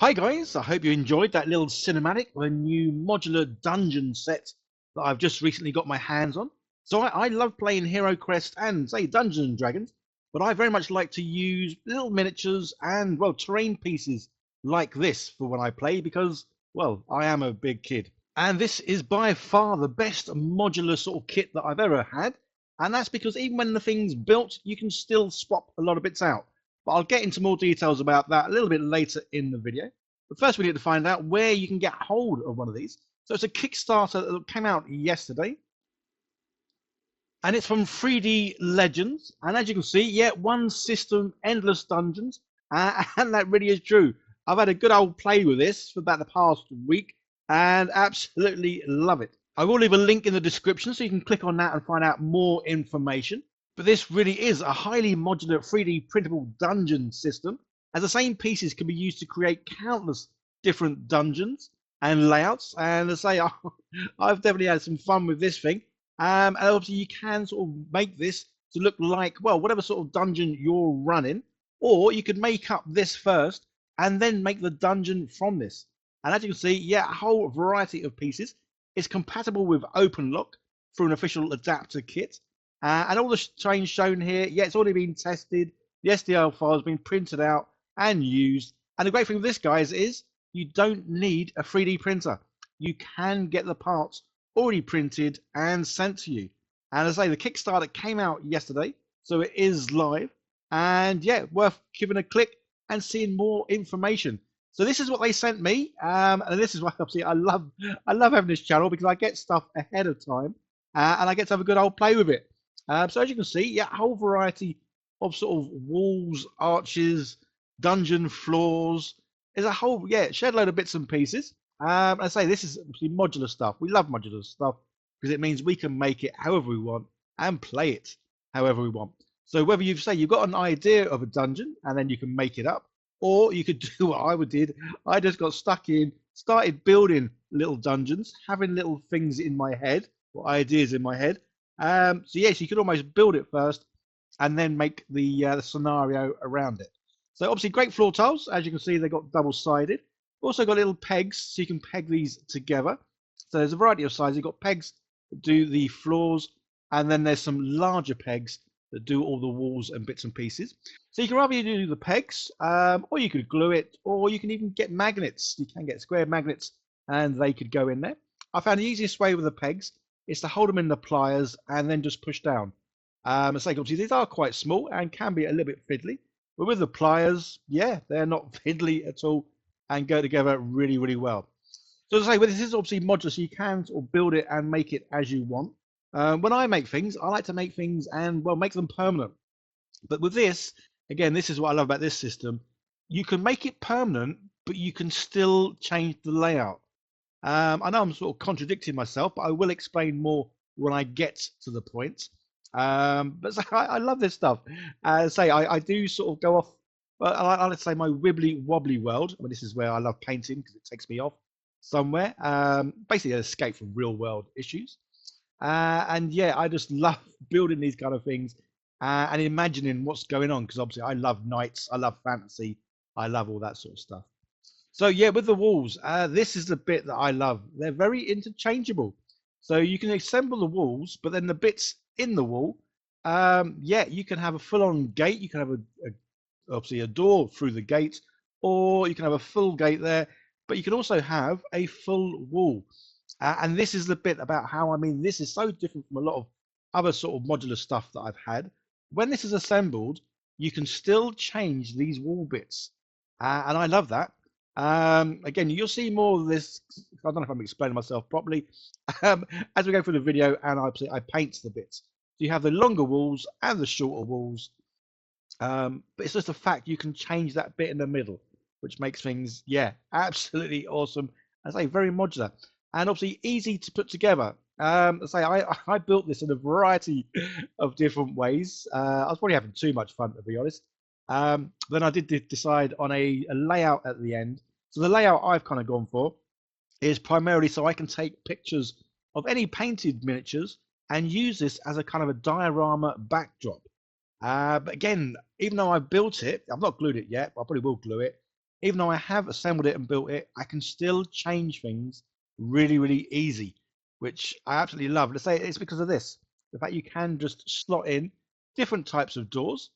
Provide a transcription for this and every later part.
Hi guys, I hope you enjoyed that little cinematic of a new modular dungeon set that I've just recently got my hands on. So I love playing Hero Quest and say Dungeons and Dragons, but I very much like to use little miniatures and well terrain pieces like this for when I play because well I am a big kid. And this is by far the best modular sort of kit that I've ever had. And that's because even when the thing's built, you can still swap a lot of bits out. But I'll get into more details about that a little bit later in the video. But first, we need to find out where you can get hold of one of these. So it's a Kickstarter that came out yesterday. And it's from 3D Legends. And as you can see, yeah, one system, endless dungeons. And that really is true. I've had a good old play with this for about the past week and absolutely love it. I will leave a link in the description so you can click on that and find out more information. But this really is a highly modular 3D printable dungeon system, as the same pieces can be used to create countless different dungeons and layouts. And as I say, I've definitely had some fun with this thing. And obviously you can sort of make this to look like, well, whatever sort of dungeon you're running, or you could make up this first and then make the dungeon from this. And as you can see, yeah, a whole variety of pieces. It's compatible with OpenLock through an official adapter kit. And all the terrain shown here, yeah, it's already been tested. The SDL file has been printed out and used. And the great thing with this, guys, is you don't need a 3D printer. You can get the parts already printed and sent to you. And as I say, the Kickstarter came out yesterday, so it is live. And yeah, worth giving a click and seeing more information. So this is what they sent me, and this is why obviously I love having this channel because I get stuff ahead of time, and I get to have a good old play with it. So as you can see, yeah, a whole variety of sort of walls, arches, dungeon floors. There's a whole shed load of bits and pieces. I say this is obviously modular stuff. We love modular stuff because it means we can make it however we want and play it however we want. So whether you've got an idea of a dungeon and then you can make it up, or you could do what I did. I just got stuck in, started building little dungeons, having little things in my head or ideas in my head. So yes, you could almost build it first and then make the scenario around it. So obviously great floor tiles. As you can see, they got double-sided. Also got little pegs, so you can peg these together. So there's a variety of sizes. You've got pegs that do the floors, and then there's some larger pegs that do all the walls and bits and pieces. So you can either do the pegs, or you could glue it, or you can even get magnets. You can get square magnets, and they could go in there. I found the easiest way with the pegs is to hold them in the pliers and then just push down. It's like obviously these are quite small and can be a little bit fiddly, but with the pliers, yeah, they're not fiddly at all and go together really, really well. So as I say, well, this is obviously modular, so you can sort of build it and make it as you want. When I make things, I like to make things and well make them permanent. But with this, again, this is what I love about this system. You can make it permanent, but you can still change the layout. I know I'm sort of contradicting myself, but I will explain more when I get to the point. But so I love this stuff. I do sort of go off. Well, I like to say my wibbly wobbly world. I mean, this is where I love painting because it takes me off somewhere. Basically, an escape from real world issues. And yeah, I just love building these kind of things and imagining what's going on because obviously I love knights, I love fantasy, I love all that sort of stuff. So yeah, with the walls, this is the bit that I love. They're very interchangeable. So you can assemble the walls, but then the bits in the wall, yeah, you can have a full-on gate. You can have obviously a door through the gate, or you can have a full gate there, but you can also have a full wall. And this is the bit about how, I mean, this is so different from a lot of other sort of modular stuff that I've had. When this is assembled, you can still change these wall bits. And I love that. Again, you'll see more of this. I don't know if I'm explaining myself properly as we go through the video, and I paint the bits. So you have the longer walls and the shorter walls. But it's just a fact you can change that bit in the middle, which makes things, yeah, absolutely awesome. I say very modular and obviously easy to put together. I built this in a variety of different ways. I was probably having too much fun, to be honest. Then I did decide on a layout at the end. So the layout I've kind of gone for is primarily so I can take pictures of any painted miniatures and use this as a kind of a diorama backdrop. But again, even though I've built it, I've not glued it yet, but I probably will glue it. even though I have assembled it and built it, I can still change things really, really easy, which I absolutely love. Let's say it's because of this, the fact you can just slot in different types of doors,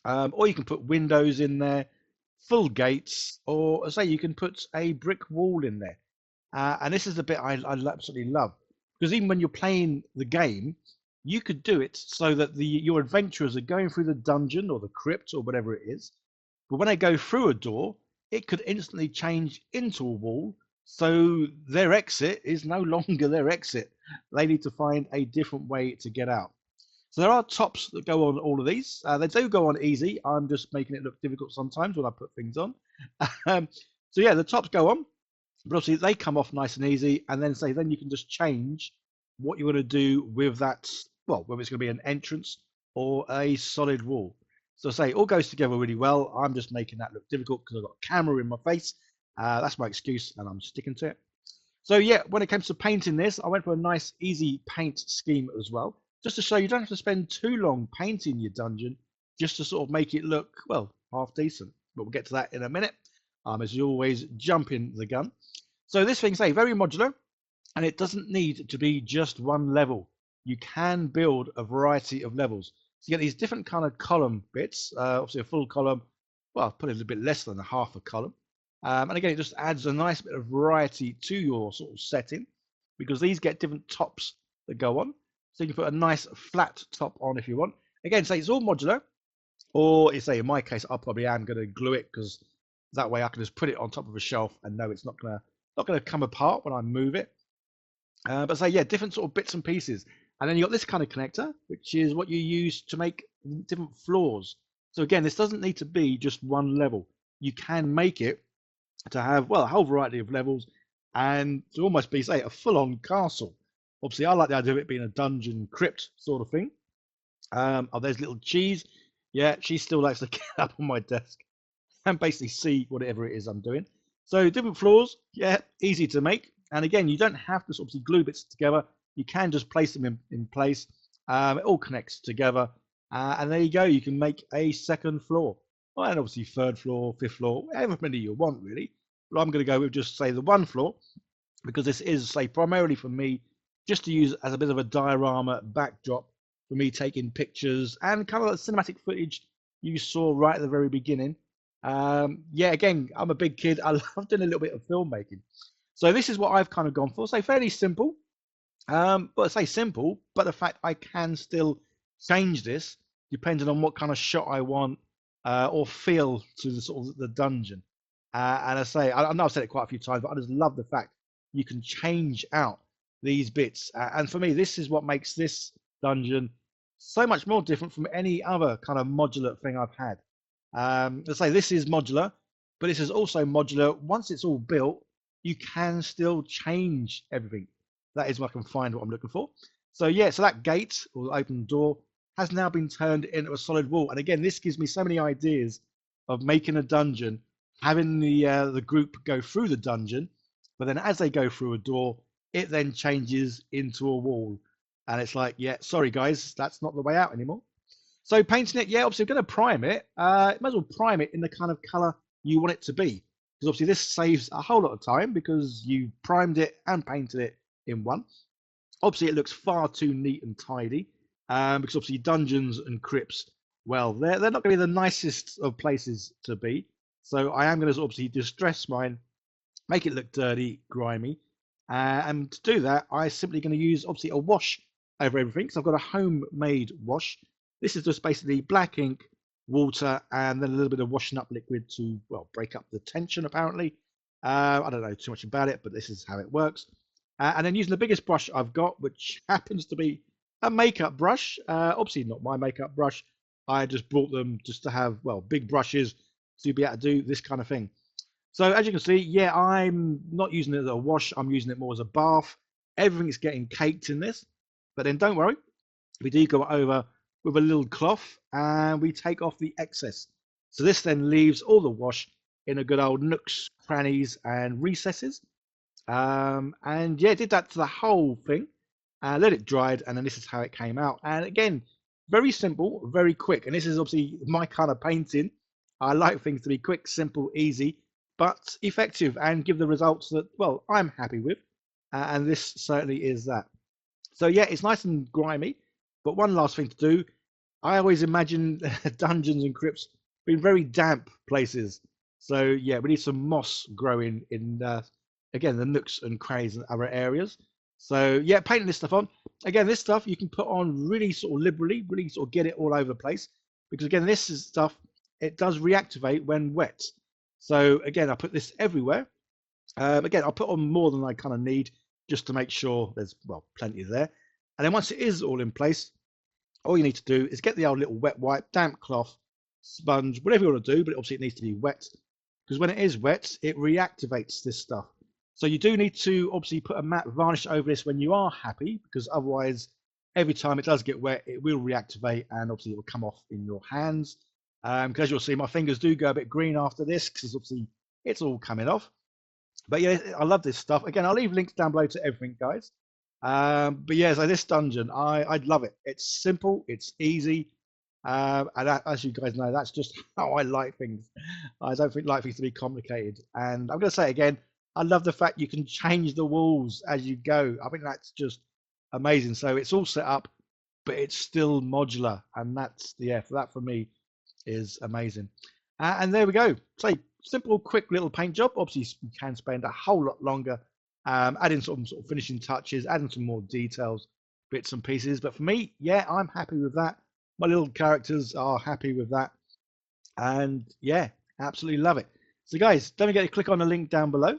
or you can put windows in there, full gates, or say you can put a brick wall in there. And this is the bit I absolutely love, because even when you're playing the game, you could do it so that your adventurers are going through the dungeon or the crypt or whatever it is, but when they go through a door, it could instantly change into a wall. So their exit is no longer their exit. They need to find a different way to get out. So there are tops that go on all of these. They do go on easy. I'm just making it look difficult sometimes when I put things on. um, so yeah, the tops go on, but obviously they come off nice and easy. And then you can just change what you want to do with that. Well, whether it's going to be an entrance or a solid wall. So say it all goes together really well. I'm just making that look difficult because I've got a camera in my face. That's my excuse, and I'm sticking to it. So yeah, when it comes to painting this, I went for a nice easy paint scheme as well, just to show you don't have to spend too long painting your dungeon, just to sort of make it look, well, half decent. But we'll get to that in a minute. As you always, jumping the gun. So this thing's very modular, and it doesn't need to be just one level. You can build a variety of levels. So you get these different kind of column bits, obviously a full column, well, put a little bit less than a half a column. And again, it just adds a nice bit of variety to your sort of setting, because these get different tops that go on. So you can put a nice flat top on if you want. Again, say it's all modular, or you say in my case, I probably am going to glue it, because that way I can just put it on top of a shelf and know it's not gonna come apart when I move it. But say yeah, different sort of bits and pieces. And then you got this kind of connector, which is what you use to make different floors. So again, this doesn't need to be just one level. You can make it to have, well, a whole variety of levels, and to almost be, say, a full-on castle. Obviously, I like the idea of it being a dungeon crypt sort of thing. Oh, there's little Cheese. Yeah, she still likes to get up on my desk and basically see whatever it is I'm doing. So different floors, yeah, easy to make. And again, you don't have to obviously glue bits together. You can just place them in place. It all connects together. And there you go. You can make a second floor. Well, and obviously third floor, fifth floor, however many you want, really. But I'm going to go with just, say, the one floor, because this is, say, primarily for me, just to use as a bit of a diorama backdrop for me taking pictures and kind of the cinematic footage you saw right at the very beginning. Yeah, again, I'm a big kid. I love doing a little bit of filmmaking. So this is what I've kind of gone for. Say fairly simple, but I say simple, but the fact I can still change this depending on what kind of shot I want, or feel to the sort of the dungeon. And I say, I know I've said it quite a few times, but I just love the fact you can change out these bits. And for me, this is what makes this dungeon so much more different from any other kind of modular thing I've had. Let's say this is modular, but this is also modular. Once it's all built, you can still change everything. That is what I can find what I'm looking for. So yeah, so that gate or open door has now been turned into a solid wall. And again, this gives me so many ideas of making a dungeon, having the group go through the dungeon, but then as they go through a door, it then changes into a wall. And it's like, yeah, sorry guys, that's not the way out anymore. So painting it, yeah, obviously I'm going to prime it. Might as well prime it in the kind of color you want it to be, because obviously this saves a whole lot of time because you primed it and painted it in one. Obviously it looks far too neat and tidy, because obviously dungeons and crypts, well, they're not going to be the nicest of places to be. So I am going to obviously distress mine, make it look dirty, grimy. And to do that, I'm simply going to use obviously a wash over everything. So I've got a homemade wash. This is just basically black ink, water, and then a little bit of washing up liquid to, well, break up the tension, apparently. I don't know too much about it, but this is how it works. And then using the biggest brush I've got, which happens to be a makeup brush. Obviously not my makeup brush. I just brought them just to have, well, big brushes to be able to do this kind of thing. So as you can see, yeah, I'm not using it as a wash. I'm using it more as a bath. Everything's getting caked in this. But then don't worry. We do go over with a little cloth and we take off the excess. So this then leaves all the wash in a good old nooks, crannies, and recesses. And yeah, did that to the whole thing. Let it dried, and then this is how it came out. And again, very simple, very quick. And this is obviously my kind of painting. I like things to be quick, simple, easy, but effective and give the results that, well, I'm happy with. And this certainly is that. So yeah, it's nice and grimy. But one last thing to do, I always imagine dungeons and crypts being very damp places. So yeah, we need some moss growing in again the nooks and crannies and other areas. So yeah, painting this stuff on. Again, this stuff you can put on really sort of liberally, really sort of get it all over the place. Because again, this is stuff, it does reactivate when wet. So again, I put this everywhere. Again, I'll put on more than I kind of need just to make sure there's, well, plenty there. And then once it is all in place, all you need to do is get the old little wet wipe, damp cloth, sponge, whatever you want to do, but obviously it needs to be wet, because when it is wet, it reactivates this stuff. So you do need to obviously put a matte varnish over this when you are happy, because otherwise, every time it does get wet, it will reactivate and obviously it will come off in your hands. Because you'll see, my fingers do go a bit green after this, because obviously it's all coming off. But yeah, I love this stuff. Again, I'll leave links down below to everything, guys. But yeah, so this dungeon, I'd love it. It's simple, it's easy, and that, as you guys know, that's just how I like things. I don't like things to be complicated. And I'm going to say it again, I love the fact you can change the walls as you go. I think that's just amazing. So it's all set up, but it's still modular, and that's, yeah, for that for me is amazing. And there we go. So simple, quick little paint job. Obviously, you can spend a whole lot longer adding sort of finishing touches, adding some more details, bits and pieces. But for me, yeah, I'm happy with that. My little characters are happy with that. And yeah, absolutely love it. So guys, don't forget to click on the link down below.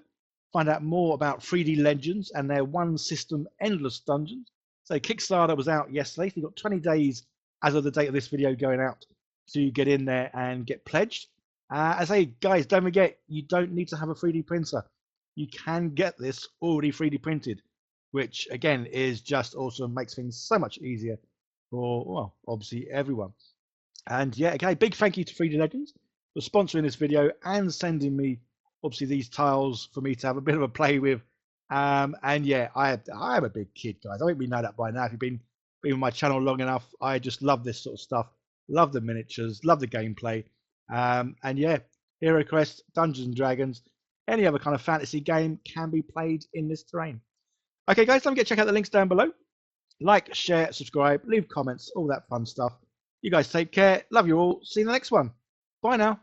Find out more about 3D Legends and their one system endless dungeons. So Kickstarter was out yesterday. So you've got 20 days as of the date of this video going out to get in there and get pledged. I say, guys, don't forget, you don't need to have a 3D printer. You can get this already 3D printed, which again is just awesome, makes things so much easier for, well, obviously everyone. And yeah, okay, big thank you to 3D Legends for sponsoring this video and sending me obviously these tiles for me to have a bit of a play with. And yeah, I am a big kid, guys. I think we know that by now. If you've been with my channel long enough, I just love this sort of stuff. Love the miniatures, love the gameplay. And yeah, Hero Quest, Dungeons and Dragons, any other kind of fantasy game can be played in this terrain. Okay, guys, don't forget to check out the links down below. Like, share, subscribe, leave comments, all that fun stuff. You guys take care. Love you all. See you in the next one. Bye now.